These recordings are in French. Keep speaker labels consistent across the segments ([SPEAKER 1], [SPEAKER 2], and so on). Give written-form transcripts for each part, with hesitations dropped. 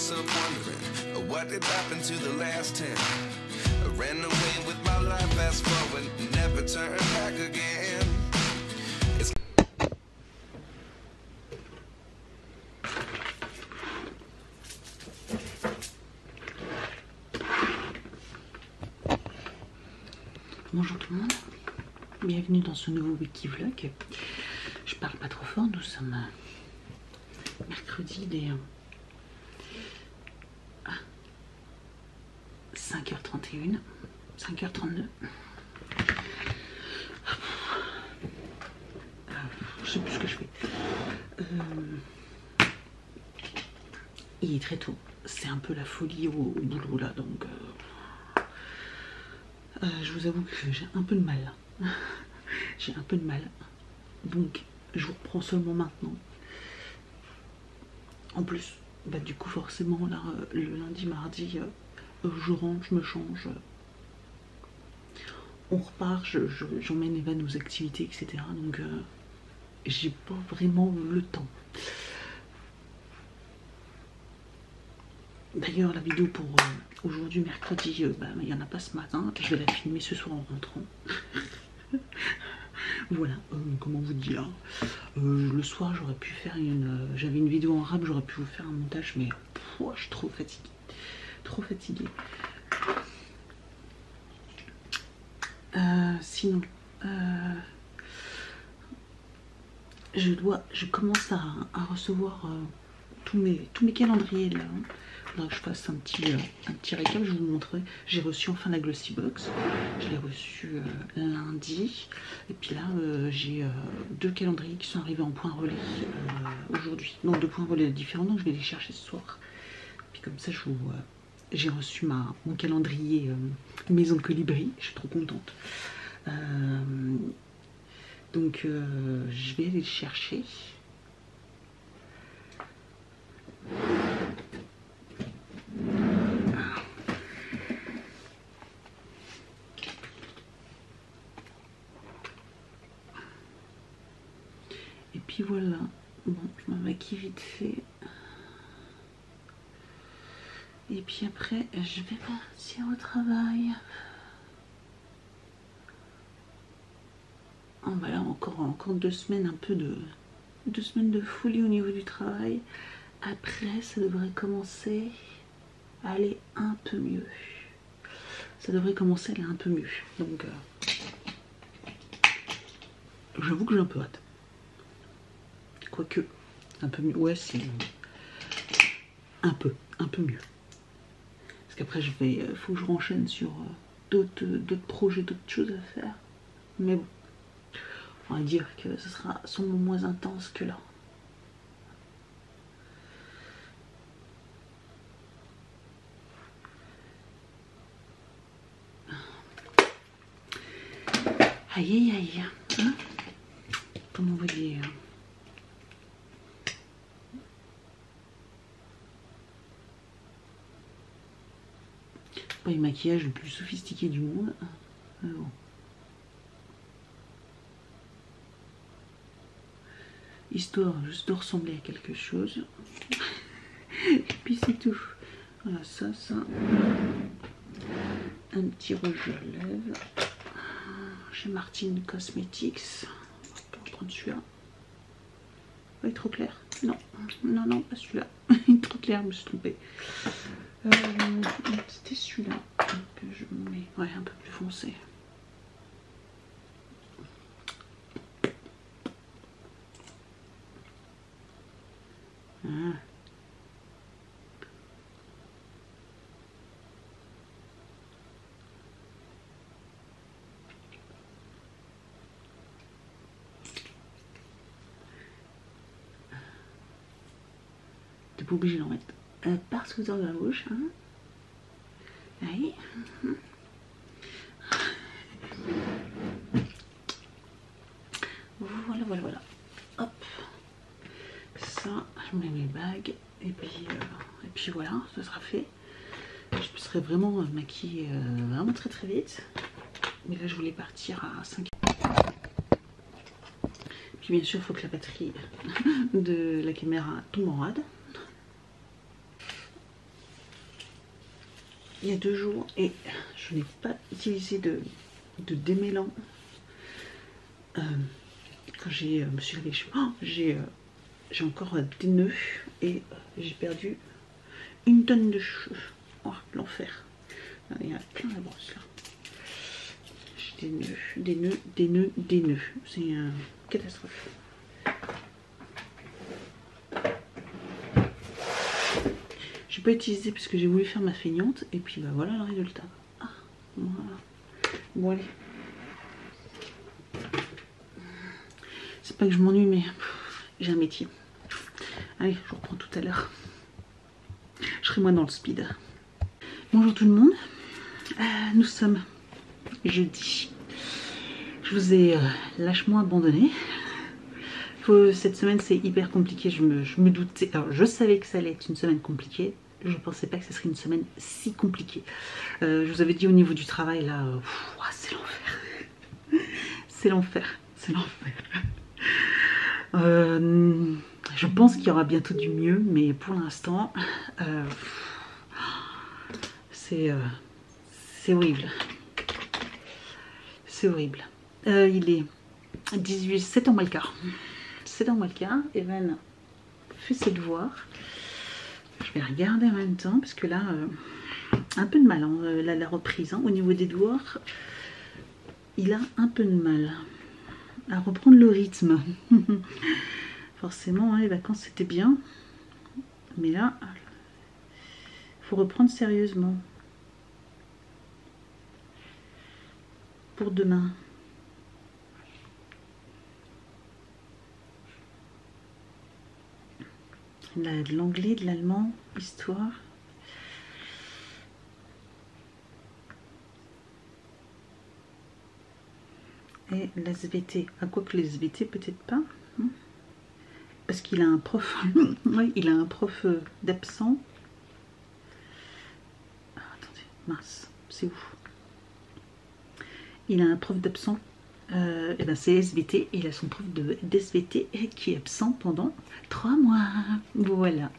[SPEAKER 1] myself wondering what did happen to the last 10. I ran away with my life, fast forward, never turn back again.
[SPEAKER 2] Bonjour tout le monde, bienvenue dans ce nouveau wiki vlog. Je parle pas trop fort, nous sommes mercredi des 5h31, 5h32. Je sais plus ce que je fais. Il est très tôt, c'est un peu la folie au boulot là, donc je vous avoue que j'ai un peu de mal. J'ai un peu de mal. Donc je vous reprends seulement maintenant. En plus, bah, du coup forcément là, le lundi, mardi, je rentre, je me change. On repart, j'emmène Eva nos activités, etc. Donc j'ai pas vraiment le temps. D'ailleurs, la vidéo pour aujourd'hui, mercredi, bah, il n'y en a pas ce matin. Je vais la filmer ce soir en rentrant. Voilà, comment vous dire. Le soir, j'aurais pu faire une... J'avais une vidéo en rap, j'aurais pu vous faire un montage, mais je suis trop fatiguée. Trop fatiguée. Sinon, je commence à recevoir tous mes calendriers là. Faudra que je fasse un petit récap, je vais vous montrer. J'ai reçu enfin la Glossy Box, je l'ai reçu lundi, et puis là j'ai 2 calendriers qui sont arrivés en point relais aujourd'hui. Non, 2 points relais différents, donc je vais les chercher ce soir. Puis comme ça, j'ai reçu mon calendrier Maison Colibri, je suis trop contente. Donc je vais aller le chercher. Et puis voilà, bon, je me maquille vite fait. Et puis après, je vais partir au travail. Oh, bah là, encore 2 semaines, un peu de 2 semaines de folie au niveau du travail. Après, ça devrait commencer à aller un peu mieux. Ça devrait commencer à aller un peu mieux. Donc, j'avoue que j'ai un peu hâte. Quoique, un peu mieux. Ouais, c'est un peu mieux. Parce qu'après, faut que je renchaîne sur d'autres projets, d'autres choses à faire. Mais bon, on va dire que ce sera sûrement moins intense que là. Aïe aïe aïe, hein? Comment vous dire? Pas le maquillage le plus sophistiqué du monde, mais bon. Histoire juste de ressembler à quelque chose. Et puis c'est tout. Voilà, ça. Un petit rouge à lèvres. Chez Martine Cosmetics. On va prendre celui-là. Il est trop clair. Non, pas celui-là. Il est trop clair, je me suis trompée. C'était celui-là que je mets. Ouais, un peu plus foncé. Ah. T'es pas obligé d'en mettre partout dans la bouche, hein. Allez. Voilà. Hop. Ça, je mets mes bagues. Et puis voilà, ça sera fait. Je serai vraiment maquillée vraiment très vite. Mais là, je voulais partir à 5h. Puis bien sûr, il faut que la batterie de la caméra tombe en rade. il y a 2 jours et je n'ai pas utilisé de démêlant. Quand je me suis lavé les cheveux, j'ai encore des nœuds et j'ai perdu 1 tonne de cheveux. Oh, l'enfer. Il y a plein la brosse là. J'ai des nœuds. C'est une catastrophe. J'ai pas utilisé parce que j'ai voulu faire ma feignante et puis bah voilà le résultat. Ah, voilà. Bon allez. C'est pas que je m'ennuie mais j'ai un métier. Allez, je reprends tout à l'heure. Je serai moins dans le speed. Bonjour tout le monde. Nous sommes jeudi. Je vous ai lâchement abandonné. Cette semaine c'est hyper compliqué. Je me doutais. Alors je savais que ça allait être une semaine compliquée. Je ne pensais pas que ce serait une semaine si compliquée. Je vous avais dit au niveau du travail là, c'est l'enfer. C'est l'enfer. C'est l'enfer. Je pense qu'il y aura bientôt du mieux, mais pour l'instant, c'est horrible. C'est horrible. Il est 7h moins le quart. 7h moins le quart. Evan fait ses devoirs. Je vais regarder en même temps, parce que là, un peu de mal, hein, la reprise. Hein, au niveau des devoirs, il a un peu de mal à reprendre le rythme. Forcément, hein, les vacances c'était bien, mais là, il faut reprendre sérieusement pour demain. De l'anglais, de l'allemand, histoire. Et la SVT. À quoi que les SVT, peut-être pas. Hein, parce qu'il a un prof. Oui, il a un prof d'absent. Ah, attendez, mince, c'est où? Il a un prof d'absent. Et ben c'est SVT. Et il a son prof d'SVT qui est absent pendant 3 mois. Voilà.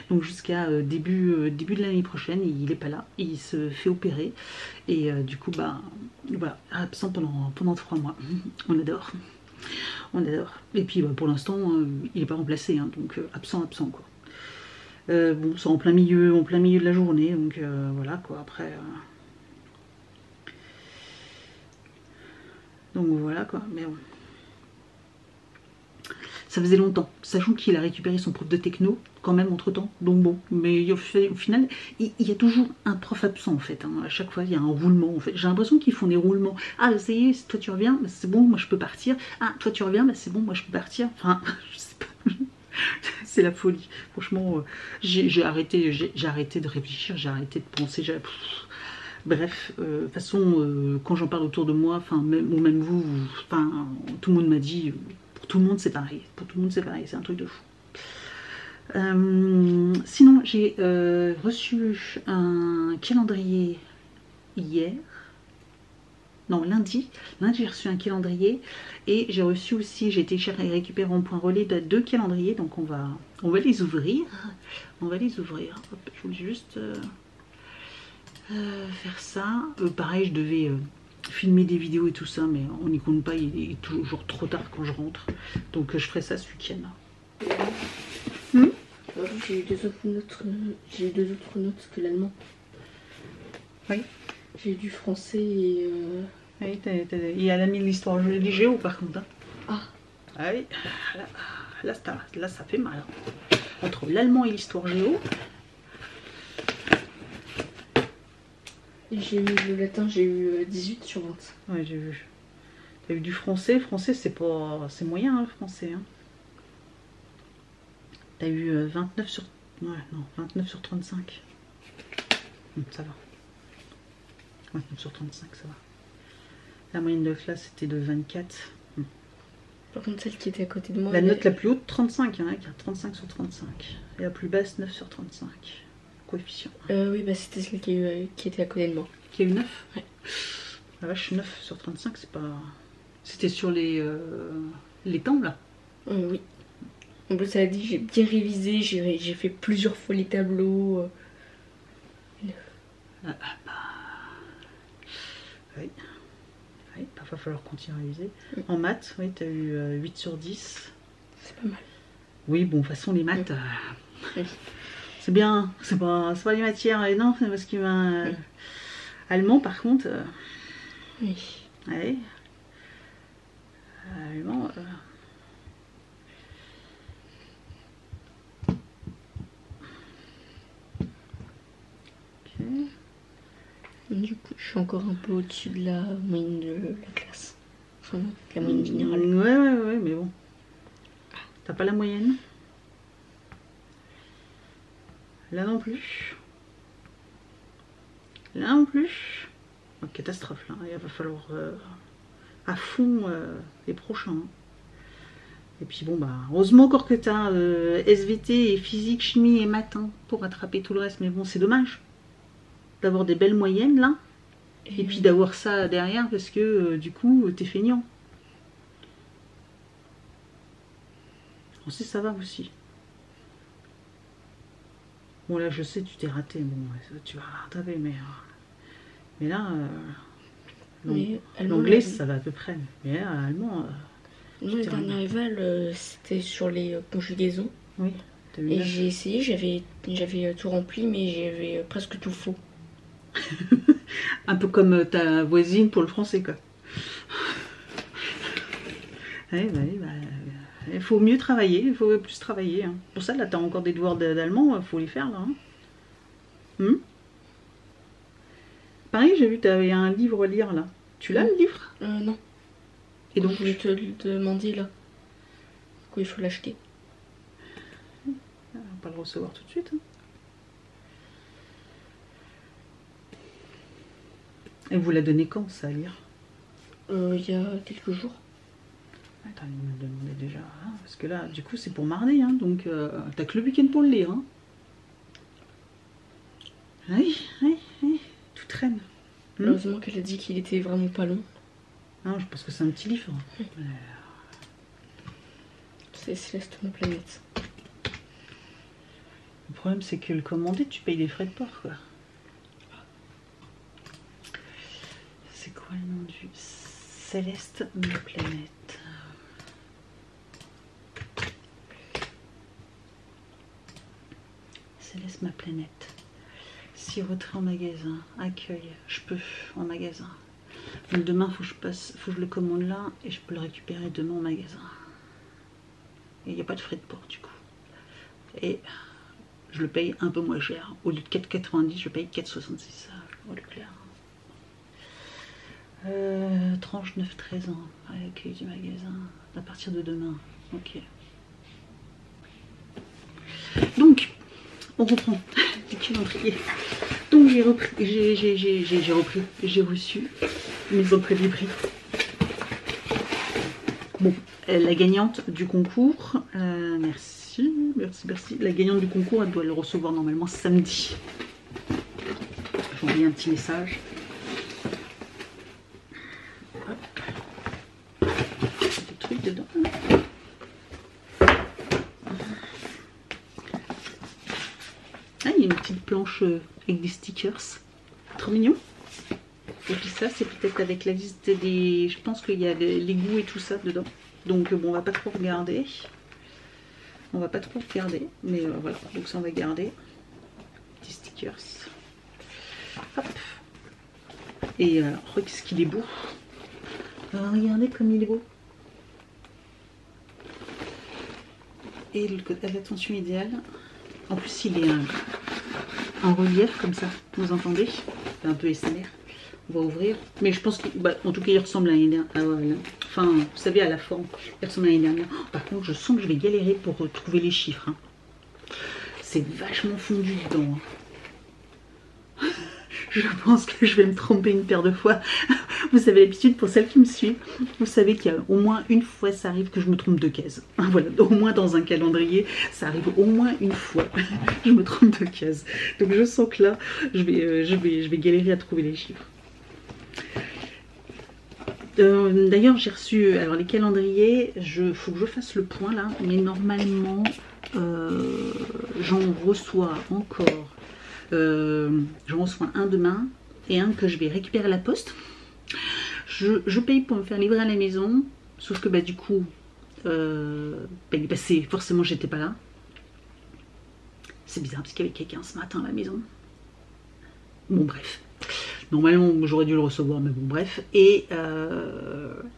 [SPEAKER 2] Donc jusqu'à début de l'année prochaine, il n'est pas là. Il se fait opérer. Et du coup, bah voilà, absent pendant 3 mois. On adore. On adore. Et puis bah, pour l'instant, il n'est pas remplacé. Hein, donc absent quoi. Bon, c'est en plein milieu de la journée. Donc voilà quoi. Après. Donc voilà quoi, mais bon. Ça faisait longtemps, sachant qu'il a récupéré son prof de techno quand même entre temps, donc bon, mais au final, il y a toujours un prof absent en fait, hein. À chaque fois il y a un roulement en fait, j'ai l'impression qu'ils font des roulements, ah ça y est, toi tu reviens, bah, c'est bon, moi je peux partir, ah toi tu reviens, bah, c'est bon, moi je peux partir, enfin, je sais pas, c'est la folie, franchement, j'ai arrêté de réfléchir, j'ai arrêté de penser, bref, de toute façon, quand j'en parle autour de moi, enfin, même vous, enfin, tout le monde m'a dit, pour tout le monde c'est pareil. Pour tout le monde c'est pareil, c'est un truc de fou. Sinon, j'ai reçu un calendrier hier. Non, lundi. Lundi, j'ai reçu un calendrier. Et j'ai reçu aussi, j'ai été récupérer en point relais 2 calendriers. Donc on va les ouvrir. On va les ouvrir. Hop, je voulais juste... faire ça. Pareil, je devais filmer des vidéos et tout ça, mais on n'y compte pas, il est toujours trop tard quand je rentre. Donc je ferai ça ce week-end.
[SPEAKER 3] J'ai eu 2 autres notes que l'allemand.
[SPEAKER 2] Oui.
[SPEAKER 3] J'ai eu du français et...
[SPEAKER 2] Oui, et elle a mis l'histoire géo par contre. Hein.
[SPEAKER 3] Ah.
[SPEAKER 2] Ah oui, là ça fait mal. Entre l'allemand et l'histoire géo.
[SPEAKER 3] J'ai eu le latin, j'ai eu 18 sur 20.
[SPEAKER 2] Ouais, j'ai vu. T'as eu du français. Français, c'est pas... c'est moyen, hein, français. Hein. T'as eu 29 sur... Ouais, non, 29 sur 35. Ça va. 29 sur 35, ça va. La moyenne de classe, c'était de 24.
[SPEAKER 3] Par contre, celle qui était à côté de moi...
[SPEAKER 2] La note la plus haute, 35. Hein, 35 sur 35. Et la plus basse, 9 sur 35. Coefficient.
[SPEAKER 3] Oui, bah c'était celle qui était à côté de moi.
[SPEAKER 2] Qui a eu 9?
[SPEAKER 3] Ouais.
[SPEAKER 2] La vache, 9 sur 35, c'est pas... C'était sur les temps, là.
[SPEAKER 3] Oui. En plus, elle a dit, j'ai bien révisé, j'ai fait plusieurs fois les tableaux.
[SPEAKER 2] Oui. Oui, il va falloir continuer à réviser. En maths, oui, tu as eu 8 sur 10.
[SPEAKER 3] C'est pas mal.
[SPEAKER 2] Oui, bon, de toute façon, les maths,
[SPEAKER 3] Oui.
[SPEAKER 2] c'est bien. C'est pas les matières. Non, c'est parce qu'il m'a. Allemand, par contre.
[SPEAKER 3] Oui.
[SPEAKER 2] Ouais. Allemand. Ok.
[SPEAKER 3] Du coup, je suis encore un peu au-dessus de la moyenne de la classe. Enfin, de la moyenne générale.
[SPEAKER 2] Ouais, mais bon. T'as pas la moyenne? Là non plus. Là non plus. Oh, catastrophe là. Il va falloir à fond les prochains. Hein. Et puis bon bah heureusement encore que t'as SVT et physique, chimie et maths hein, pour rattraper tout le reste. Mais bon c'est dommage d'avoir des belles moyennes là. Et puis d'avoir ça derrière parce que du coup t'es feignant. Ça va aussi. Bon là je sais tu t'es raté, bon tu vas rattraper mais là l'anglais ça va à peu près. Mais là allemand
[SPEAKER 3] moi le dernier éval c'était sur les conjugaisons.
[SPEAKER 2] Oui.
[SPEAKER 3] Et j'ai essayé, j'avais tout rempli mais j'avais presque tout faux.
[SPEAKER 2] Un peu comme ta voisine pour le français quoi. Il faut mieux travailler, il faut plus travailler. Hein. Pour ça, là, tu as encore des devoirs d'allemand, il faut les faire, là. Hein. Pareil, j'ai vu que tu avais un livre à lire, là. Tu l'as, le livre?
[SPEAKER 3] Non. Et donc, je voulais te le demander, là. Du coup, il faut l'acheter.
[SPEAKER 2] On va pas le recevoir tout de suite. Hein. Et vous la donnez quand, ça, à lire?
[SPEAKER 3] Il y a quelques jours.
[SPEAKER 2] Attends, il me demandait déjà, hein, parce que là, du coup, c'est pour mardi, hein, donc t'as que le week-end pour le lire. Hein. Oui, tout traîne.
[SPEAKER 3] Heureusement qu'elle a dit qu'il était vraiment pas long.
[SPEAKER 2] Non, je pense que c'est un petit livre. Oui.
[SPEAKER 3] C'est Céleste ma planète.
[SPEAKER 2] Le problème, c'est que le commander, tu payes des frais de port, quoi. C'est quoi le nom du... Céleste ma planète. Céleste ma planète. Si retrait en magasin, accueil, je peux en magasin. Donc demain faut que je le commande là et je peux le récupérer demain en magasin. Et il n'y a pas de frais de port du coup. Et je le paye un peu moins cher. Au lieu de 4,90, je paye 4,66 au Leclerc. Tranche 9-13 ans, accueil du magasin, à partir de demain. Ok. Donc, on reprend le calendrier. Donc j'ai reçu mes entrées du prix. Bon, la gagnante du concours, merci. La gagnante du concours, elle doit le recevoir normalement samedi. J'ai envoyé un petit message. Hop. Des trucs dedans. Ah, il y a une petite planche avec des stickers. Trop mignon. Et puis ça, c'est peut-être avec la liste des... Je pense qu'il y a les goûts et tout ça dedans. Donc bon, on va pas trop regarder. Mais voilà, donc ça on va garder. Petits stickers. Hop. Et regarde ce qu'il est beau. Regardez comme il est beau. Et l'attention idéale. En plus, il est en relief comme ça. Vous entendez? C'est un peu SMR. On va ouvrir. Mais je pense qu'en tout cas, il ressemble à l'année dernière. Enfin, vous savez, à la forme, il ressemble à l'année dernière. Oh, par contre, je sens que je vais galérer pour trouver les chiffres. Hein. C'est vachement fondu dedans. Hein. Je pense que je vais me tromper une paire de fois. Vous avez l'habitude, pour celles qui me suivent, vous savez qu'il y a au moins une fois, ça arrive que je me trompe de case. Voilà, au moins dans un calendrier, ça arrive au moins une fois. Je me trompe de case. Donc je sens que là, je vais galérer à trouver les chiffres. D'ailleurs, j'ai reçu alors les calendriers. Faut que je fasse le point là, mais normalement, j'en reçois encore J'en reçois un demain et un que je vais récupérer à la poste. Je paye pour me faire livrer à la maison, sauf que bah, du coup, il est passé, forcément j'étais pas là. C'est bizarre parce qu'il y avait quelqu'un ce matin à la maison. Bon bref, normalement j'aurais dû le recevoir, mais bon bref. Et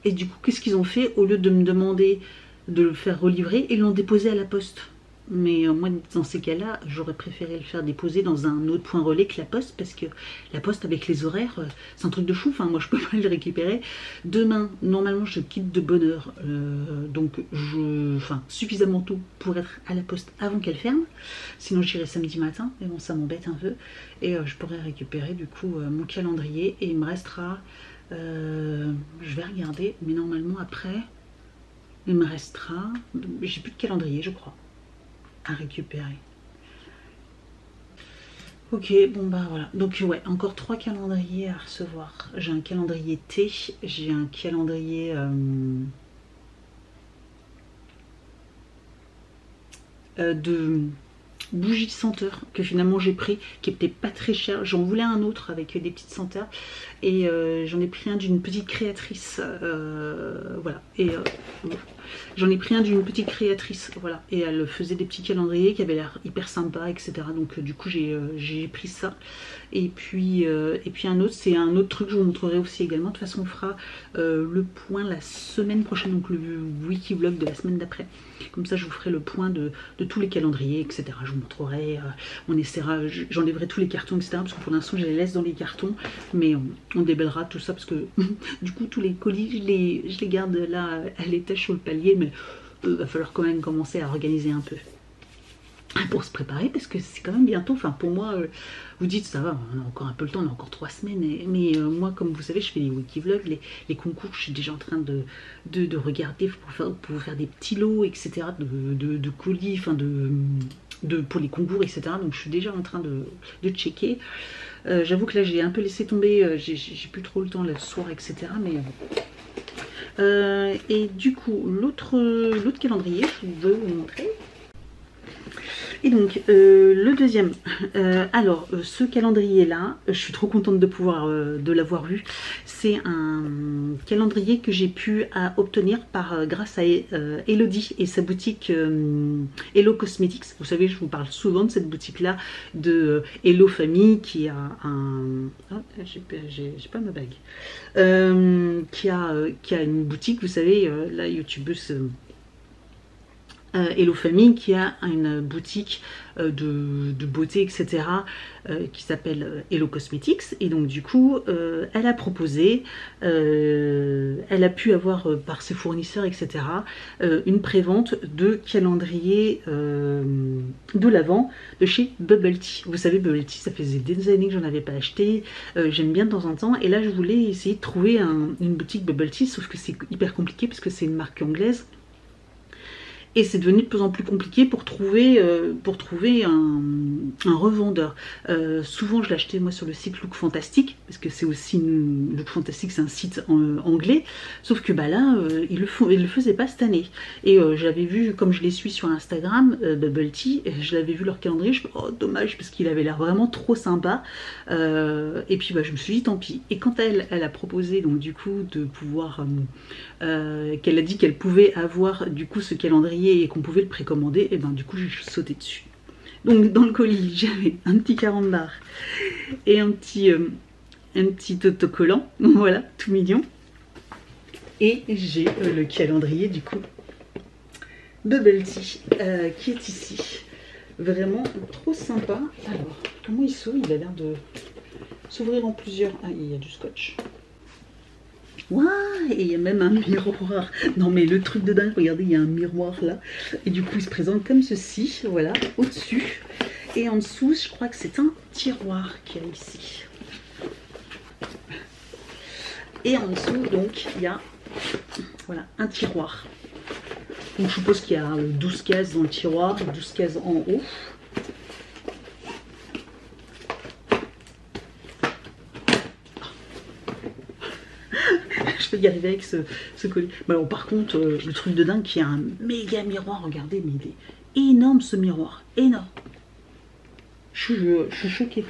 [SPEAKER 2] du coup, qu'est-ce qu'ils ont fait? Au lieu de me demander de le faire relivrer, ils l'ont déposé à la poste. Mais moi, dans ces cas-là, j'aurais préféré le faire déposer dans un autre point relais que la poste, parce que la poste, avec les horaires, c'est un truc de fou. Enfin, moi, je peux pas le récupérer. Demain, normalement, je quitte de bonne heure. Donc, suffisamment tôt pour être à la poste avant qu'elle ferme. Sinon, j'irai samedi matin. Mais bon, ça m'embête un peu. Et je pourrais récupérer, du coup, mon calendrier. Et il me restera... je vais regarder. Mais normalement, après, il me restera... J'ai plus de calendrier, je crois, à récupérer. Ok, bon bah voilà. Donc ouais, encore 3 calendriers à recevoir. J'ai un calendrier thé, j'ai un calendrier de bougies senteur que finalement j'ai pris, qui était pas très cher. J'en voulais un autre avec des petites senteurs et j'en ai pris un d'une petite créatrice. Voilà. Et j'en ai pris un d'une petite créatrice, voilà, et elle faisait des petits calendriers qui avaient l'air hyper sympa, etc. Donc du coup j'ai pris ça. Et puis un autre, c'est un autre truc que je vous montrerai aussi également. De toute façon, on fera le point la semaine prochaine, donc le wiki vlog de la semaine d'après. Comme ça, je vous ferai le point de tous les calendriers, etc. Je vous montrerai, on essaiera, j'enlèverai tous les cartons, etc. Parce que pour l'instant, je les laisse dans les cartons, mais on débellera tout ça parce que du coup, tous les colis, je les garde là à l'étage sur le palier, mais va falloir quand même commencer à organiser un peu pour se préparer, parce que c'est quand même bientôt. Enfin, pour moi, vous dites ça va, on a encore un peu le temps, on a encore 3 semaines, mais moi, comme vous savez, je fais les wiki vlogs, les concours, je suis déjà en train de regarder pour faire des petits lots, etc. de colis, enfin pour les concours, etc. Donc je suis déjà en train de checker. J'avoue que là j'ai un peu laissé tomber, j'ai plus trop le temps là, le soir, etc. Mais et du coup, l'autre calendrier, je veux vous montrer. Et donc le deuxième, alors ce calendrier là, je suis trop contente de l'avoir vu. C'est un calendrier que j'ai pu obtenir grâce à Elodie et sa boutique Hello Cosmetics. Vous savez, je vous parle souvent de cette boutique là, de Hello Famille, qui a un... Oh, j'ai pas ma bague. Qui a une boutique, vous savez, la youtubeuse... Hello Famille, qui a une boutique de beauté, etc. Qui s'appelle Hello Cosmetics. Et donc du coup, elle a proposé, elle a pu avoir par ses fournisseurs, etc. Une prévente de calendrier de l'Avent de chez Bubble Tea. Vous savez, Bubble Tea, ça faisait des années que j'en avais pas acheté. J'aime bien de temps en temps. Et là, je voulais essayer de trouver une boutique Bubble Tea, sauf que c'est hyper compliqué parce que c'est une marque anglaise. Et c'est devenu de plus en plus compliqué pour trouver un revendeur. Souvent, je l'achetais moi sur le site Look Fantastic, parce que c'est aussi Look Fantastic, c'est un site anglais. Sauf que bah là, il le faisait pas cette année. Et j'avais vu, comme je les suis sur Instagram, Bubble Tea, je l'avais vu leur calendrier. Je me suis dit, oh dommage, parce qu'il avait l'air vraiment trop sympa. Et puis bah, je me suis dit tant pis. Et quand elle a proposé donc du coup de pouvoir, qu'elle a dit qu'elle pouvait avoir du coup ce calendrier et qu'on pouvait le précommander, et ben du coup j'ai sauté dessus. Donc dans le colis j'avais un petit carambar et un petit autocollant, voilà, tout mignon, et j'ai le calendrier du coup Bubble Tea qui est ici, vraiment trop sympa. Alors comment il s'ouvre? Il a l'air de s'ouvrir en plusieurs. Ah, il y a du scotch. Waouh, et il y a même un miroir. Non mais le truc de dingue, regardez, il y a un miroir là. Et du coup il se présente comme ceci, voilà, au-dessus. Et en dessous, je crois que c'est un tiroir qu'il y a ici. Et en dessous, donc, il y a, voilà, un tiroir. Donc je suppose qu'il y a 12 cases dans le tiroir, 12 cases en haut. Je peux y arriver avec ce colis. Mais alors, par contre, le truc de dingue, qu'il y a un méga miroir. Regardez, mais il est énorme ce miroir. Énorme. Je je suis choquée.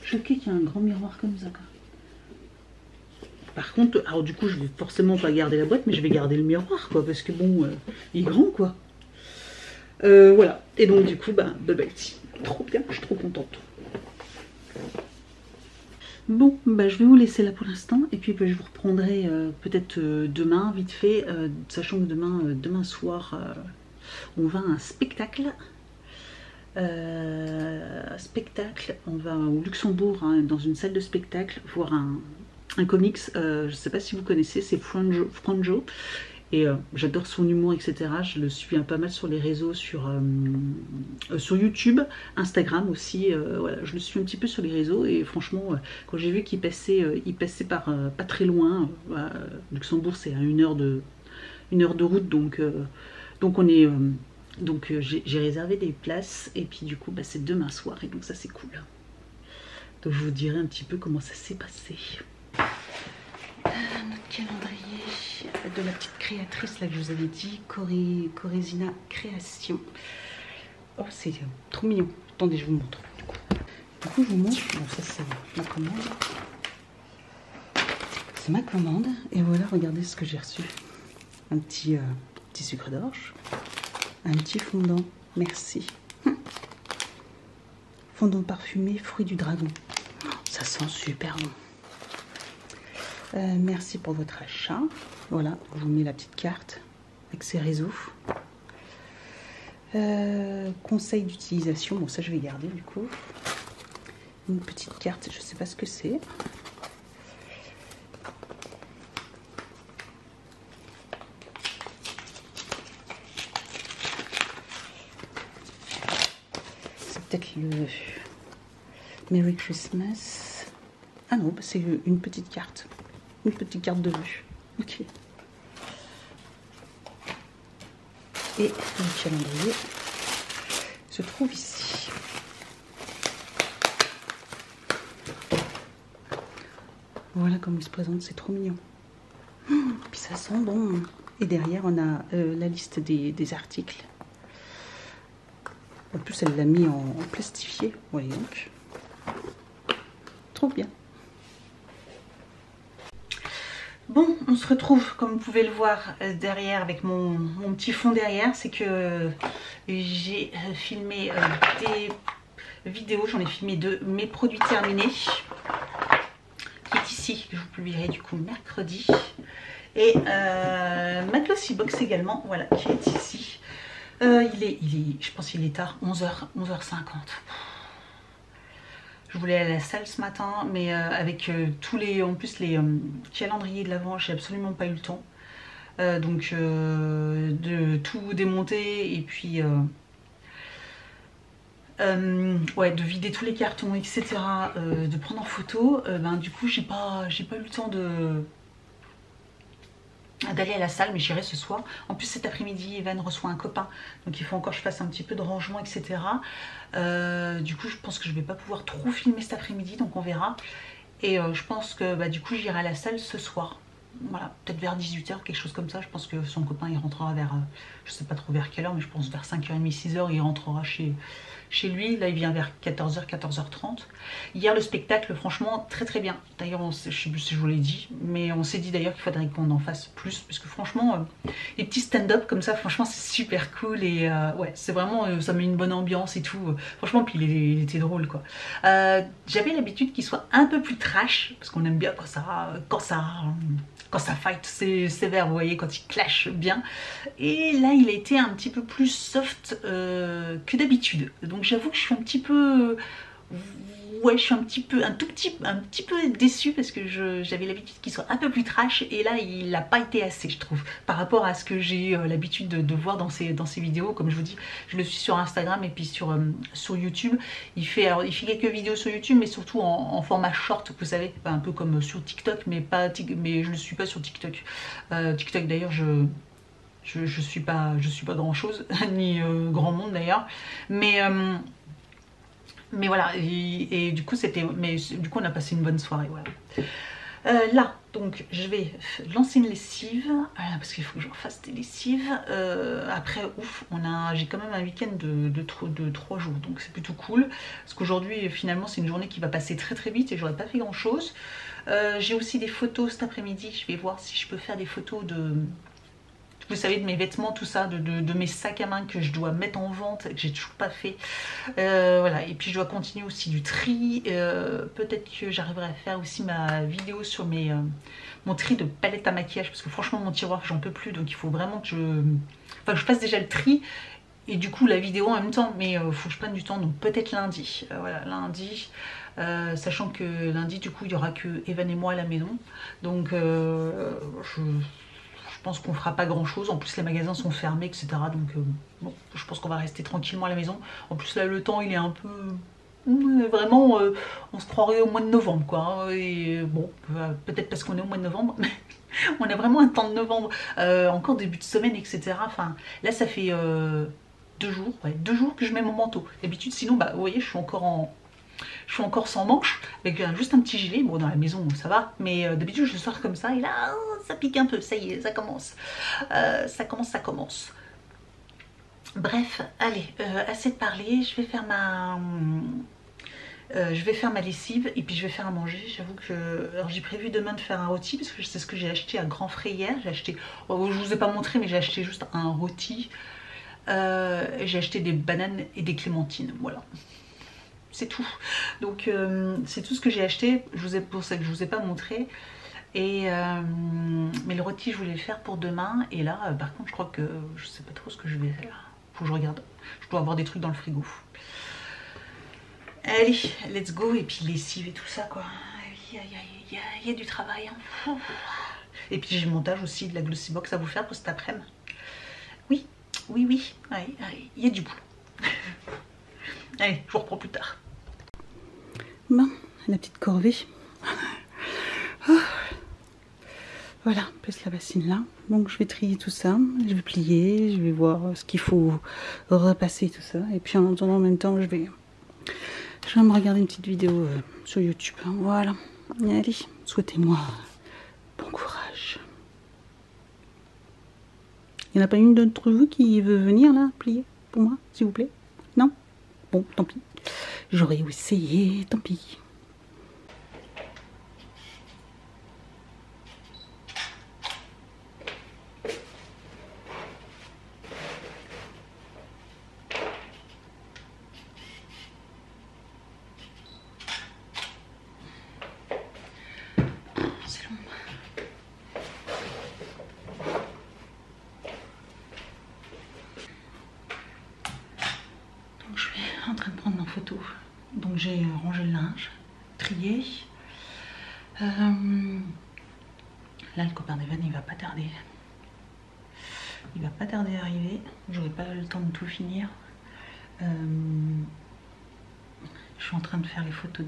[SPEAKER 2] Choquée qu'il y ait un grand miroir comme ça, quoi. Par contre, alors du coup, je vais forcément pas garder la boîte, mais je vais garder le miroir, quoi, parce que bon, il est grand, quoi. Voilà. Et donc, du coup, bah, Bubble Tea. Trop bien, je suis trop contente. Bon, bah, je vais vous laisser là pour l'instant, et puis bah, je vous reprendrai peut-être demain, vite fait, sachant que demain soir, on va à un spectacle. On va au Luxembourg, hein, dans une salle de spectacle, voir un comics, je ne sais pas si vous connaissez, c'est Franjo. Et j'adore son humour, etc. Je le suis pas mal sur les réseaux, sur YouTube, Instagram aussi. Voilà, je le suis un petit peu sur les réseaux. Et franchement, quand j'ai vu qu'il passait, par pas très loin, Luxembourg, c'est à une heure de route, donc on est, j'ai réservé des places. Et puis du coup, bah, c'est demain soir, et donc ça c'est cool. Donc je vous dirai un petit peu comment ça s'est passé. Notre calendrier de la petite créatrice là que je vous avais dit, Corézina Création. Oh, c'est trop mignon. Attendez, je vous montre. Du coup, je vous montre. Bon, ça c'est ma commande. C'est ma commande. Et voilà, regardez ce que j'ai reçu. Un petit sucre d'orge. Un petit fondant. Merci. Fondant parfumé, fruit du dragon. Ça sent super bon. Merci pour votre achat. Voilà, je vous mets la petite carte avec ses réseaux. Conseil d'utilisation, bon ça je vais garder du coup. Une petite carte, je sais pas ce que c'est. C'est peut-être le Merry Christmas. Ah non, c'est une petite carte. Une petite carte de vue. Ok. Et le calendrier se trouve ici. Voilà comment il se présente, c'est trop mignon. Puis ça sent bon. Et derrière, on a la liste des articles. En plus, elle l'a mis en plastifié. Voyez donc. Trop bien. Bon, on se retrouve, comme vous pouvez le voir derrière, avec mon petit fond derrière. C'est que j'ai filmé des vidéos, j'en ai filmé 2, mes produits terminés, qui est ici, que je vous publierai du coup mercredi. Et ma Glossy Box également, voilà, qui est ici. Je pense qu'il est tard, 11h50. Je voulais aller à la salle ce matin, mais avec tous les calendriers de l'Avent, j'ai absolument pas eu le temps. Donc de tout démonter et puis ouais, de vider tous les cartons, etc. De prendre en photo. Du coup, j'ai pas eu le temps d'aller à la salle, mais j'irai ce soir. En plus cet après-midi, Evan reçoit un copain, donc il faut encore que je fasse un petit peu de rangement, etc. Du coup, je pense que je vais pas pouvoir trop filmer cet après-midi, donc on verra. Et je pense que du coup, j'irai à la salle ce soir. Voilà, peut-être vers 18h, quelque chose comme ça. Je pense que son copain, il rentrera vers, je sais pas trop vers quelle heure, mais je pense vers 5h30, 6h, il rentrera chez lui. Là, il vient vers 14h, 14h30. Hier, le spectacle, franchement, très très bien. D'ailleurs, je sais plus si je vous l'ai dit, mais on s'est dit d'ailleurs qu'il faudrait qu'on en fasse plus, parce que franchement, les petits stand-up comme ça, franchement, c'est super cool. Et ouais, c'est vraiment, ça met une bonne ambiance et tout. Franchement, puis il était drôle, quoi. J'avais l'habitude qu'il soit un peu plus trash, parce qu'on aime bien quand ça fight, c'est sévère, vous voyez, quand il clash bien. Et là, il a été un petit peu plus soft que d'habitude. Donc j'avoue que je suis un petit peu... Ouais, je suis un petit peu déçue parce que j'avais l'habitude qu'il soit un peu plus trash et là il n'a pas été assez, je trouve, par rapport à ce que j'ai l'habitude de voir dans ses vidéos. Comme je vous dis, je le suis sur Instagram et puis sur YouTube. Il fait quelques vidéos sur YouTube, mais surtout en format short, vous savez, un peu comme sur TikTok, mais je ne le suis pas sur TikTok. TikTok d'ailleurs, je suis pas grand chose, ni grand monde d'ailleurs, mais voilà, et du coup on a passé une bonne soirée, voilà. Là, donc je vais lancer une lessive, parce qu'il faut que je refasse des lessives. Après, ouf, j'ai quand même un week-end de 3 jours, donc c'est plutôt cool. Parce qu'aujourd'hui, finalement, c'est une journée qui va passer très très vite et j'aurais pas fait grand-chose. J'ai aussi des photos cet après-midi, je vais voir si je peux faire des photos de... Vous savez, de mes vêtements, tout ça, de mes sacs à main que je dois mettre en vente, que j'ai toujours pas fait. Voilà, et puis je dois continuer aussi du tri. Peut-être que j'arriverai à faire aussi ma vidéo sur mon tri de palettes à maquillage, parce que franchement, mon tiroir, j'en peux plus, donc il faut vraiment que je fasse déjà le tri. Et du coup, la vidéo en même temps, mais il faut que je prenne du temps, donc peut-être lundi. Voilà, lundi. Sachant que lundi, du coup, il n'y aura que Evan et moi à la maison. Donc, je pense qu'on fera pas grand chose. En plus, les magasins sont fermés, etc. Donc, bon, je pense qu'on va rester tranquillement à la maison. En plus, là, le temps, il est un peu... Vraiment, on se croirait au mois de novembre, quoi. Et bon, peut-être parce qu'on est au mois de novembre, mais on a vraiment un temps de novembre. Encore début de semaine, etc. Enfin, là, ça fait 2 jours, ouais, 2 jours que je mets mon manteau. D'habitude, sinon, bah, vous voyez, je suis encore sans manche, avec juste un petit gilet. Bon, dans la maison, ça va, mais d'habitude, je sors comme ça, et là, ça pique un peu, ça y est, ça commence. Ça commence. Bref, allez, assez de parler, je vais faire ma lessive, et puis je vais faire à manger. J'avoue que... Alors, j'ai prévu demain de faire un rôti, parce que c'est ce que j'ai acheté à Grand Frais hier. J'ai acheté... Oh, je vous ai pas montré, mais j'ai acheté juste un rôti. J'ai acheté des bananes et des clémentines, voilà. C'est tout. Donc c'est tout ce que j'ai acheté. Pour ça que je vous ai pas montré. Et mais le rôti, je voulais le faire pour demain. Et là, par contre, je crois que je sais pas trop ce que je vais faire. Faut que je regarde. Je dois avoir des trucs dans le frigo. Allez, let's go. Et puis lessive et tout ça, quoi. Il y a du travail. Hein. Et puis j'ai le montage aussi de la Glossy Box à vous faire pour cet après-midi. Oui. Allez, il y a du boulot. Allez, je vous reprends plus tard. Bon, la petite corvée. Oh. Voilà, plus la bassine là. Donc je vais trier tout ça, je vais plier, je vais voir ce qu'il faut repasser, tout ça. Et puis en attendant, en même temps, je vais me regarder une petite vidéo sur YouTube. Voilà. Allez, souhaitez-moi bon courage. Il n'y en a pas une d'entre vous qui veut venir là, plier pour moi, s'il vous plaît? Non? Bon, tant pis. J'aurais essayé, tant pis. C'est long. Donc je suis en train de prendre en photo. Donc j'ai rangé le linge, trié. Là le copain d'Evan il va pas tarder. Il va pas tarder à arriver. J'aurai pas le temps de tout finir. Je suis en train de faire les photos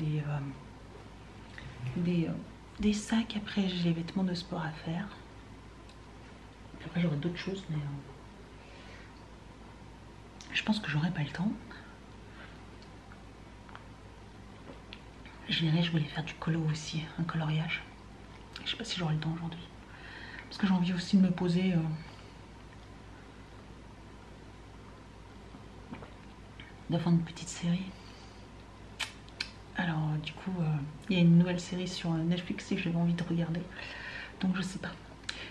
[SPEAKER 2] des sacs. Après j'ai les vêtements de sport à faire. Après j'aurai d'autres choses, mais je pense que j'aurai pas le temps. Je voulais faire du colo aussi, un coloriage. Je sais pas si j'aurai le temps aujourd'hui. Parce que j'ai envie aussi de me poser devant une petite série. Alors du coup, il y a une nouvelle série sur Netflix et j'avais envie de regarder. Donc je sais pas.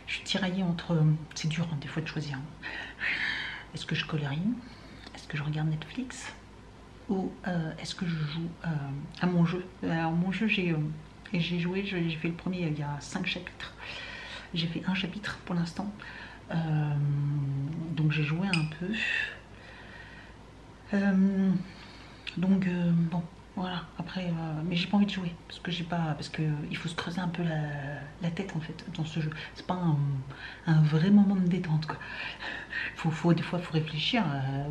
[SPEAKER 2] Je suis tiraillée entre... C'est dur hein, des fois de choisir. Est-ce que je colorie? Est-ce que je regarde Netflix? Ou est-ce que je joue à mon jeu? Alors mon jeu, j'ai joué, j'ai fait le premier il y a 5 chapitres. J'ai fait un chapitre pour l'instant. Donc j'ai joué un peu. Donc bon, voilà. Après, mais j'ai pas envie de jouer parce que il faut se creuser un peu la tête en fait dans ce jeu. C'est pas un vrai moment de détente quoi. Des fois faut réfléchir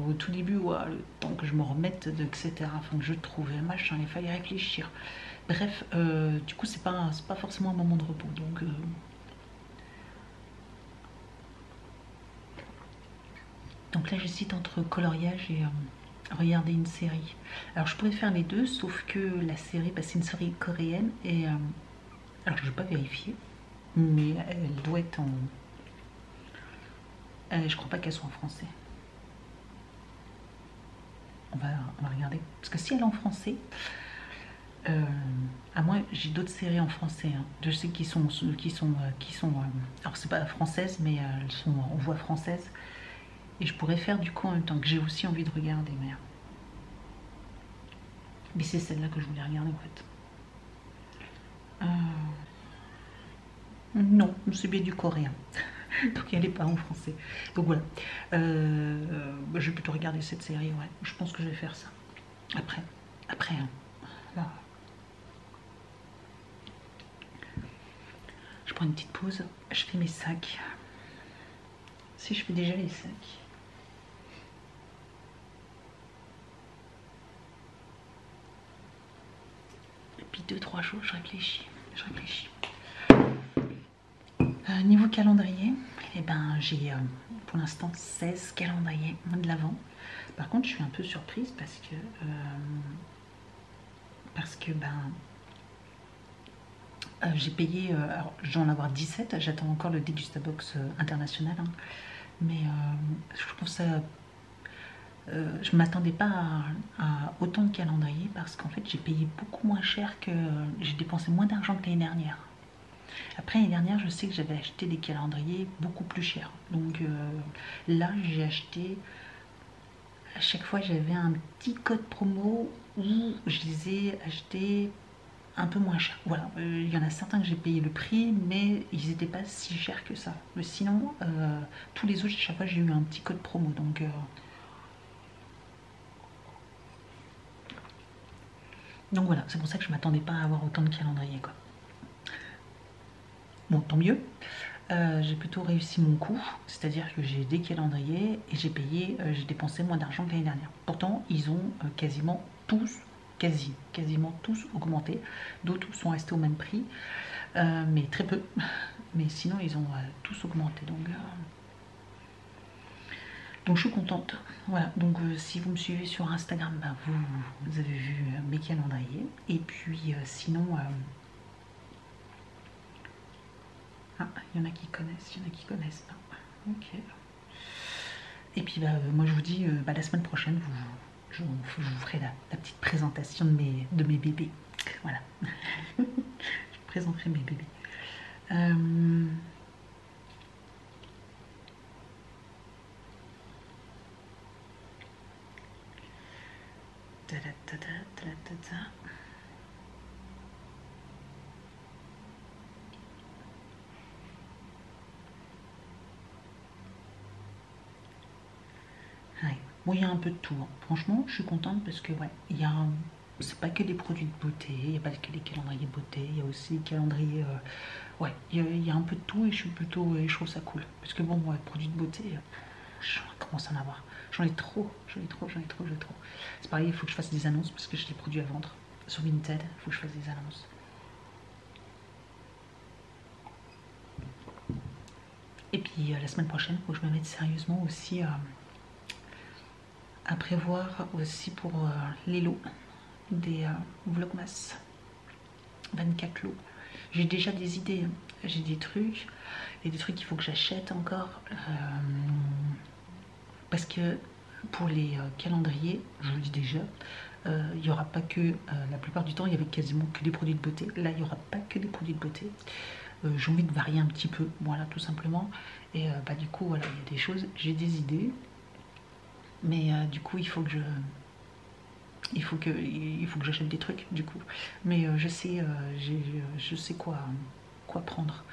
[SPEAKER 2] au tout début, le temps que je me remette, etc. Enfin que je trouve machin, il fallait réfléchir. Bref, du coup c'est pas forcément un moment de repos. Donc là j'hésite entre coloriage et regarder une série. Alors je pourrais faire les deux, sauf que la série, c'est une série coréenne et Alors je n'ai pas vérifié, mais elle doit être en... je crois pas qu'elle soit en français. On va regarder. Parce que si elle est en français, à moi j'ai d'autres séries en français. Hein. Je sais qui sont alors c'est pas françaises, mais elles sont en voix française. Et je pourrais faire du coup en même temps que j'ai aussi envie de regarder. Mais c'est celle-là que je voulais regarder en fait. Non, c'est bien du coréen. Donc elle n'est pas en français. Donc voilà. Je vais plutôt regarder cette série, ouais. Je pense que je vais faire ça. Après, hein. Là. Je prends une petite pause. Je fais mes sacs. Si je fais déjà les sacs. Depuis 2-3 jours, je réfléchis. Niveau calendrier, eh ben, j'ai pour l'instant 16 calendriers de l'Avent. Par contre, je suis un peu surprise parce que j'ai payé, alors je dois en avoir 17, j'attends encore le Degustabox international, hein, mais je trouve ça... je ne m'attendais pas à autant de calendriers parce qu'en fait j'ai payé beaucoup moins cher que... j'ai dépensé moins d'argent que l'année dernière. Après l'année dernière, je sais que j'avais acheté des calendriers beaucoup plus chers. Donc là, j'ai acheté... À chaque fois, j'avais un petit code promo où je les ai achetés un peu moins cher. Voilà, il y en a certains que j'ai payé le prix, mais ils n'étaient pas si chers que ça. Mais sinon, tous les autres, chaque fois, j'ai eu un petit code promo. Donc voilà, c'est pour ça que je ne m'attendais pas à avoir autant de calendriers, quoi. Bon, tant mieux. J'ai plutôt réussi mon coup, c'est-à-dire que j'ai des calendriers et j'ai dépensé moins d'argent que l'année dernière. Pourtant, ils ont quasiment tous augmenté. D'autres sont restés au même prix, mais très peu. Mais sinon, ils ont tous augmenté. Donc je suis contente. Voilà, donc si vous me suivez sur Instagram, vous avez vu mes calendriers. Et puis sinon... Ah, il y en a qui connaissent, il y en a qui connaissent pas. Ok. Et puis moi je vous dis, la semaine prochaine, je vous ferai la petite présentation de mes bébés. Voilà. Je vous présenterai mes bébés. Ouais. Bon, il y a un peu de tout. Hein. Franchement, je suis contente parce que ouais, c'est pas que des produits de beauté, il n'y a pas que des calendriers de beauté, il y a aussi des calendriers. Ouais, il y a un peu de tout et je trouve ça cool. Parce que bon, ouais, produits de beauté, je commence à en avoir. J'en ai trop. C'est pareil, il faut que je fasse des annonces parce que j'ai des produits à vendre. Sur Vinted, il faut que je fasse des annonces. Et puis la semaine prochaine, il faut que je me mette sérieusement aussi à prévoir aussi pour les lots des Vlogmas 24 lots. J'ai déjà des idées, hein. J'ai des trucs, et des trucs qu'il faut que j'achète encore parce que pour les calendriers, je vous le dis déjà, il n'y aura pas que, la plupart du temps il y avait quasiment que des produits de beauté. Là il n'y aura pas que des produits de beauté. J'ai envie de varier un petit peu, voilà, tout simplement. Et du coup voilà, il y a des choses, j'ai des idées, mais du coup il faut que j'achète des trucs du coup. Mais je sais quoi prendre.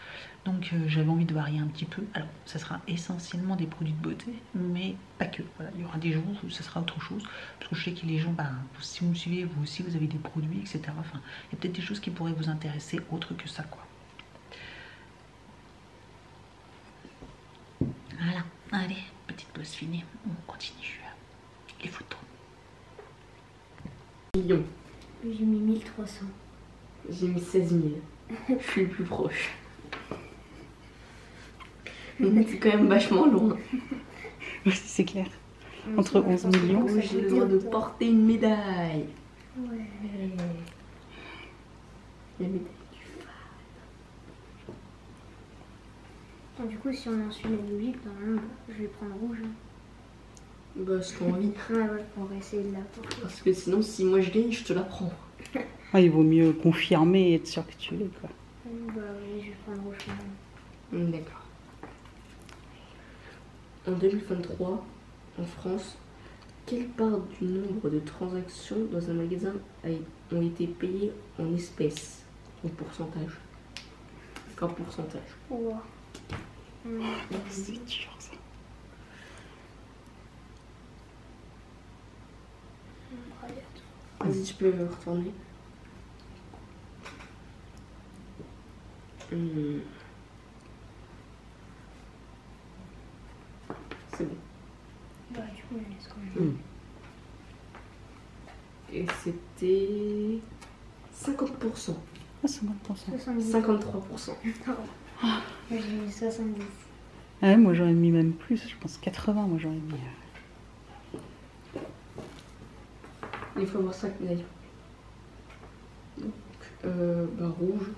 [SPEAKER 2] Donc j'avais envie de varier un petit peu. Alors ça sera essentiellement des produits de beauté, mais pas que. Voilà, il y aura des jours où ça sera autre chose. Parce que je sais que les gens, si vous me suivez, vous aussi vous avez des produits, etc. Enfin, il y a peut-être des choses qui pourraient vous intéresser autre que ça, quoi. Voilà, allez, petite pause finie, on continue les photos.
[SPEAKER 3] Millions.
[SPEAKER 4] J'ai mis 1300.
[SPEAKER 3] J'ai mis 16 000. Je suis le plus proche. C'est quand même vachement loin.
[SPEAKER 2] C'est clair. Entre 11 millions.
[SPEAKER 3] Oh, j'ai le droit de porter une médaille.
[SPEAKER 4] Ouais.
[SPEAKER 3] La médaille du phare.
[SPEAKER 4] Bon, du coup, si on en suit la logique, normalement, je vais prendre rouge.
[SPEAKER 3] Bah, si t'as envie.
[SPEAKER 4] Ouais, on va essayer de la porter.
[SPEAKER 3] Parce que sinon, si moi je gagne, je te la prends.
[SPEAKER 2] Il vaut mieux confirmer et être sûr que tu l'es, quoi.
[SPEAKER 4] Bah oui, je vais prendre rouge quand même.
[SPEAKER 3] D'accord. En 2023, en France, quelle part du nombre de transactions dans un magasin ont été payées en espèces, en pourcentage? Qu'en pourcentage?
[SPEAKER 4] Wow.
[SPEAKER 2] C'est dur, ça.
[SPEAKER 3] Vas-y, tu peux retourner. C'est bon.
[SPEAKER 4] Bah, du coup, je laisse quand même.
[SPEAKER 3] Et c'était 50%.
[SPEAKER 2] Ah, 50%.
[SPEAKER 4] 70.
[SPEAKER 3] 53%.
[SPEAKER 4] Moi, j'ai mis 70.
[SPEAKER 2] Ah ouais, moi j'aurais mis même plus, je pense 80, moi j'aurais mis.
[SPEAKER 3] Il faut avoir 5 médailles. Donc, rouge.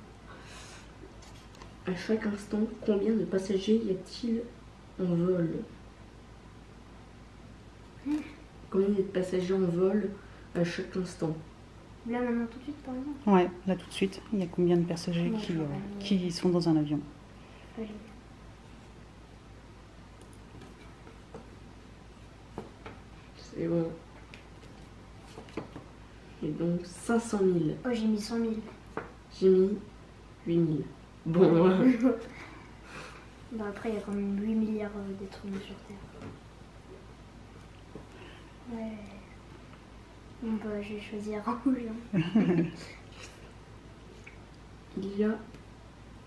[SPEAKER 3] À chaque instant, combien de passagers y a-t-il en vol? Combien de passagers en vol à chaque instant?
[SPEAKER 4] Là, maintenant, tout de suite, par exemple.
[SPEAKER 2] Ouais, là tout de suite, il y a combien de passagers
[SPEAKER 4] Ouais,
[SPEAKER 2] qui sont dans un avion?
[SPEAKER 4] Allez.
[SPEAKER 3] C'est bon. Et donc 500 000.
[SPEAKER 4] Oh, j'ai mis 100 000.
[SPEAKER 3] J'ai mis 8 000. Bon,
[SPEAKER 4] Bah, après, il y a quand même 8 milliards d'êtres humains sur Terre. Ouais. Bon, bah, je vais choisir rouge. Hein.
[SPEAKER 3] il y a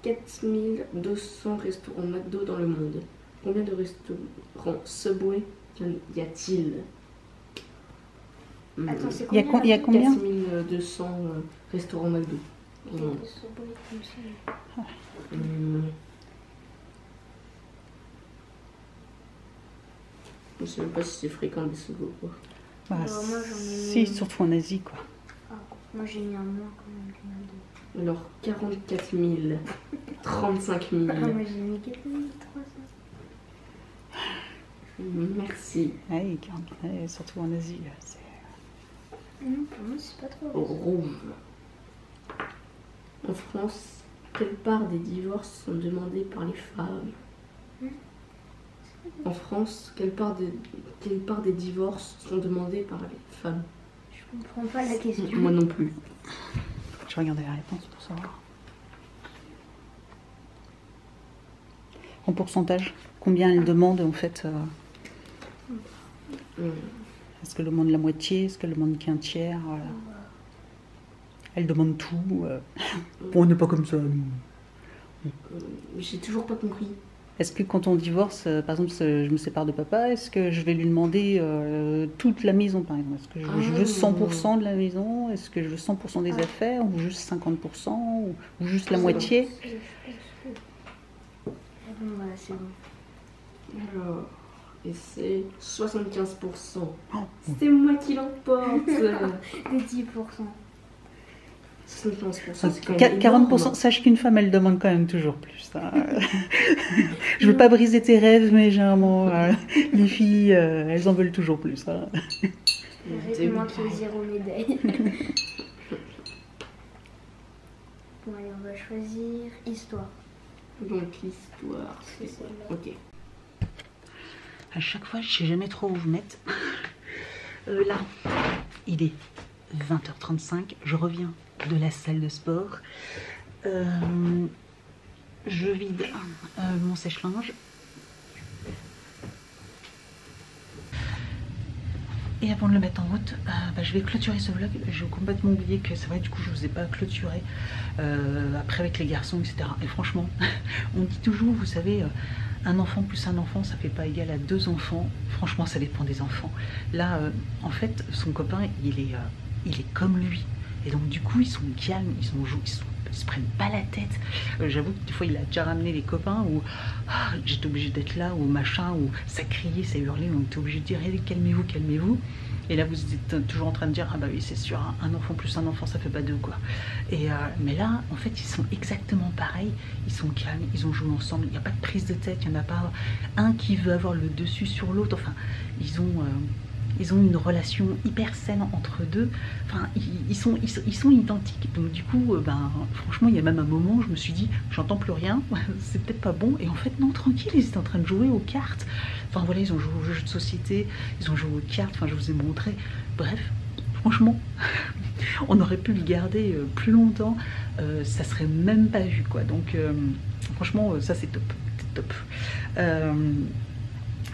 [SPEAKER 3] 4200 restaurants McDo dans le monde. Combien de restaurants Subway y a-t-il?
[SPEAKER 4] Attends, c'est
[SPEAKER 2] Il y a,
[SPEAKER 4] combien
[SPEAKER 2] il y a combien?
[SPEAKER 3] 4200 restaurants McDo.
[SPEAKER 4] Il y a des Subway comme ça.
[SPEAKER 3] Je sais même pas si c'est fréquent des Subway.
[SPEAKER 2] Bah,
[SPEAKER 4] Alors, moi, j'en ai
[SPEAKER 2] si,
[SPEAKER 4] mis-
[SPEAKER 2] surtout en Asie, quoi.
[SPEAKER 4] Ah, moi, j'ai mis un moins quand même que McDo.
[SPEAKER 3] Alors 44 000, 35 000.
[SPEAKER 4] Ah, moi, j'ai mis 4300.
[SPEAKER 3] Merci.
[SPEAKER 2] Ouais, surtout en Asie, c'est.
[SPEAKER 4] Pour moi, c'est pas trop.
[SPEAKER 3] Rouge. En France, quelle part des divorces sont demandés par les femmes? En France, quelle part des divorces sont demandés par les femmes?
[SPEAKER 4] Je comprends pas la question.
[SPEAKER 3] Moi non plus.
[SPEAKER 2] Je vais regarder la réponse pour savoir. En pourcentage, combien elle demande en fait Est-ce qu'elle demande la moitié? Est-ce qu'elle demande qu'un tiers? Voilà. Elle demande tout. Bon, on n'est pas comme ça.
[SPEAKER 3] J'ai toujours pas compris.
[SPEAKER 2] Est-ce que quand on divorce, par exemple, je me sépare de papa, est-ce que je vais lui demander toute la maison, par exemple? Est-ce que je veux 100% de la maison? Est-ce que je veux 100% des affaires? Ou juste 50%? Ou juste la moitié?
[SPEAKER 4] Bon, voilà, c'est bon.
[SPEAKER 3] Alors, et c'est 75%. C'est moi qui l'emporte.
[SPEAKER 4] Des 10%.
[SPEAKER 3] 75%, c'est quand même
[SPEAKER 2] 40%,
[SPEAKER 3] énorme.
[SPEAKER 2] sache qu'une femme, elle demande quand même toujours plus. Hein. Je veux pas briser tes rêves, mais généralement, les filles, elles en veulent toujours plus. Hein.
[SPEAKER 4] C'est moi qui ai 0 médaille. Bon, allez, on va choisir histoire.
[SPEAKER 3] Donc l'histoire, c'est ça. Ok.
[SPEAKER 2] À chaque fois, je sais jamais trop où vous mettre. Là, il est 20h35. Je reviens de la salle de sport. Je vide mon sèche-linge. Et avant de le mettre en route, je vais clôturer ce vlog. J'ai complètement oublié que c'est vrai, du coup, je ne vous ai pas clôturé après avec les garçons, etc. Et franchement, on dit toujours, vous savez, un enfant plus un enfant, ça fait pas égal à 2 enfants. Franchement, ça dépend des enfants. Là, en fait, son copain, il est comme lui. Et donc, du coup, ils sont calmes, ils se prennent pas la tête. J'avoue que des fois, il a déjà ramené les copains où j'étais obligée d'être là, ou machin, où ça criait, ça hurlait, on était obligé de dire hey, calmez-vous, calmez-vous. Et là, vous êtes toujours en train de dire, ah bah oui, c'est sûr, un enfant plus un enfant, ça fait pas deux, quoi. Et, mais là, en fait, ils sont exactement pareils. Ils sont calmes, ils ont joué ensemble. Il n'y a pas de prise de tête, il n'y en a pas un qui veut avoir le dessus sur l'autre. Enfin, ils ont une relation hyper saine entre deux. Enfin, ils sont identiques. Donc du coup, ben, franchement, il y a même un moment où je me suis dit, j'entends plus rien, c'est peut-être pas bon. Et en fait, non, tranquille, ils étaient en train de jouer aux cartes. Enfin voilà, ils ont joué aux jeux de société, ils ont joué aux cartes, enfin je vous ai montré. Bref, franchement, on aurait pu le garder plus longtemps, ça serait même pas vu, quoi. Donc franchement, ça c'est top, c'est top.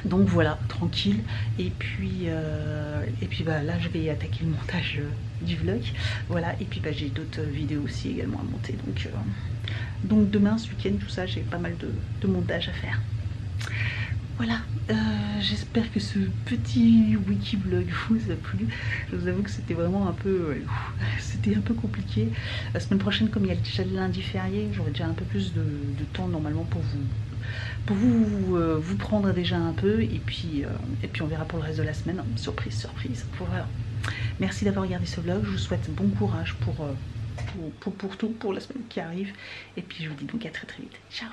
[SPEAKER 2] Donc voilà, tranquille. Et puis bah, là, je vais attaquer le montage du vlog. Voilà, et puis bah, j'ai d'autres vidéos aussi également à monter. Donc demain, ce week-end, tout ça, j'ai pas mal de montage à faire. Voilà, j'espère que ce petit wiki vlog vous a plu. Je vous avoue que c'était vraiment un peu, c'était un peu compliqué. La semaine prochaine, comme il y a déjà le lundi férié, j'aurai déjà un peu plus de temps normalement pour vous prendre déjà un peu. Et puis on verra pour le reste de la semaine. Surprise, surprise. Voilà. Merci d'avoir regardé ce vlog. Je vous souhaite bon courage pour tout, pour la semaine qui arrive. Et puis je vous dis donc à très très vite. Ciao.